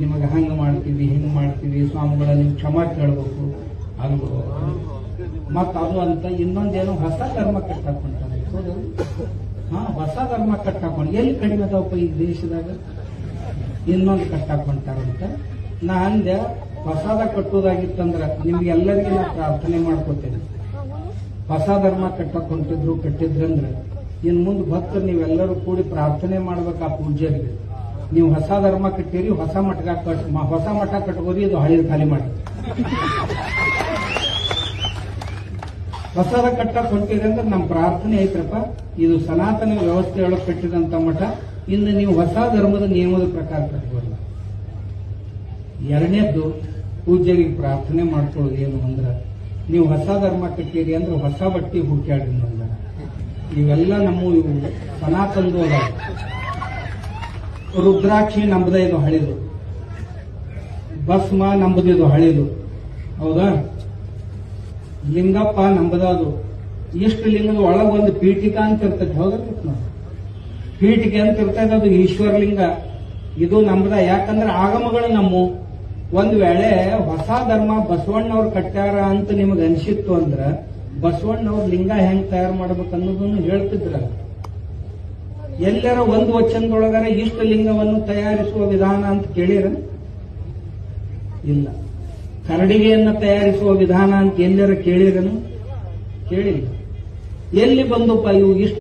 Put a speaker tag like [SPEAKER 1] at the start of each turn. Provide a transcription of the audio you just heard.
[SPEAKER 1] ನಿಮಗೆ ಹಂಗ ಮಾಡ್ತೀವಿ ಹಿಂಗ ಮಾಡ್ತೀವಿ ಸ್ವಾಮಿಗಳ ನೀವು ಕ್ಷಮಾ ಕೇಳಬೇಕು ಅದು ಮತ್ತ ಅದು ಅಂತ ಇನ್ನೊಂದೇನೋ ಹೊಸ ಧರ್ಮ ಕಟ್ಟಾಕೊಂತಾರೆ. ಹೊಸ ಧರ್ಮ ಕಟ್ಟಾಕೊಂಡು ಎಲ್ಲಿ ಕಡಿಮೆ ಅದಾವಪ್ಪ ಈ ದೇಶದಾಗ ಇನ್ನೊಂದು ಕಟ್ಟಾಕೊಂತಾರಂತ. ನಾ ಅಂದೆ ಹೊಸದ ಕಟ್ಟೋದಾಗಿತ್ತಂದ್ರ ನಿಮ್ಗೆಲ್ಲರಿಗೂ ನಾ ಪ್ರಾರ್ಥನೆ ಮಾಡ್ಕೋತೇನೆ. ಹೊಸ ಧರ್ಮ ಕಟ್ಟಿದ್ರಂದ್ರೆ ಇನ್ ಮುಂದೆ ಭಕ್ತರು ನೀವೆಲ್ಲರೂ ಕೂಡಿ ಪ್ರಾರ್ಥನೆ ಮಾಡ್ಬೇಕು ಆ ಪೂಜ್ಯರಿಗೆ. ನೀವು ಹೊಸ ಧರ್ಮ ಕಟ್ಟಿರಿ, ಹೊಸ ಮಠ ಕಟ್ಕೋರಿ, ಇದು ಹಳಿದ ಖಾಲಿ ಮಾಡಿ. ಹೊಸದ ಕಟ್ಟಕ್ ಹೊಂಟಿರಿ ಅಂದ್ರೆ ನಮ್ಮ ಪ್ರಾರ್ಥನೆ ಐತ್ರಪ್ಪ, ಇದು ಸನಾತನ ವ್ಯವಸ್ಥೆಯೊಳಗೆ ಕಟ್ಟಿದಂತ ಮಠ, ಇನ್ನು ನೀವು ಹೊಸ ಧರ್ಮದ ನಿಯಮದ ಪ್ರಕಾರ ಕಟ್ಕೋಲ್ಲ. ಎರಡನೇದ್ದು ಪೂಜ್ಯರಿಗೆ ಪ್ರಾರ್ಥನೆ ಮಾಡ್ಕೊಳ್ಳೋದು ಏನು ಅಂದ್ರೆ, ನೀವು ಹೊಸ ಧರ್ಮ ಕಟ್ಟಿರಿ ಅಂದ್ರೆ ಹೊಸ ಬಟ್ಟಿ ಹುಡುಕ್ಯಾಡ್ರಿ ಅಂದ್ರೆ ಇವೆಲ್ಲ ನಮ್ಮ ಇವು ಸನಾತನದು ಅದ. ರುದ್ರಾಕ್ಷಿ ನಂಬದ ಇದು ಹಳಿದು, ಭಸ್ಮ ನಂಬದಿದು ಹಳಿದು, ಹೌದಾ? ಲಿಂಗಪ್ಪ ನಂಬದದು. ಎಷ್ಟು ಲಿಂಗದ ಒಳಗೆ ಒಂದು ಪೀಠಿಕಾ ಅಂತ ಇರ್ತೈತೆ, ಹೌದಾ? ಪೀಠಿಕೆ ಅಂತ ಇರ್ತೈತೆ, ಅದು ಈಶ್ವರಲಿಂಗ. ಇದು ನಂಬದ. ಯಾಕಂದ್ರೆ ಆಗಮಗಳು ನಮ್ಮ ಒಂದ್ ವೇಳೆ ಹೊಸ ಧರ್ಮ ಬಸವಣ್ಣವ್ರು ಕಟ್ಟ್ಯಾರ ಅಂತ ನಿಮಗೆ ಅನಿಸಿತ್ತು ಅಂದ್ರ ಬಸವಣ್ಣವ್ರ ಲಿಂಗ ಹೆಂಗ್ ತಯಾರು ಮಾಡ್ಬೇಕು ಅನ್ನೋದನ್ನು ಹೇಳ್ತಿದ್ರ. ಎಲ್ಲರ ಒಂದು ವಚನದೊಳಗರ ಇಷ್ಟು ಲಿಂಗವನ್ನು ತಯಾರಿಸುವ ವಿಧಾನ ಅಂತ ಕೇಳಿರ? ಇಲ್ಲ. ಕರಡಿಗೆಯನ್ನ ತಯಾರಿಸುವ ವಿಧಾನ ಅಂತ ಎಲ್ಲರ ಕೇಳಿರನು? ಕೇಳಿಲ್ಲ. ಎಲ್ಲಿ ಬಂದುಪ್ಪ ಇವು ಇಷ್ಟು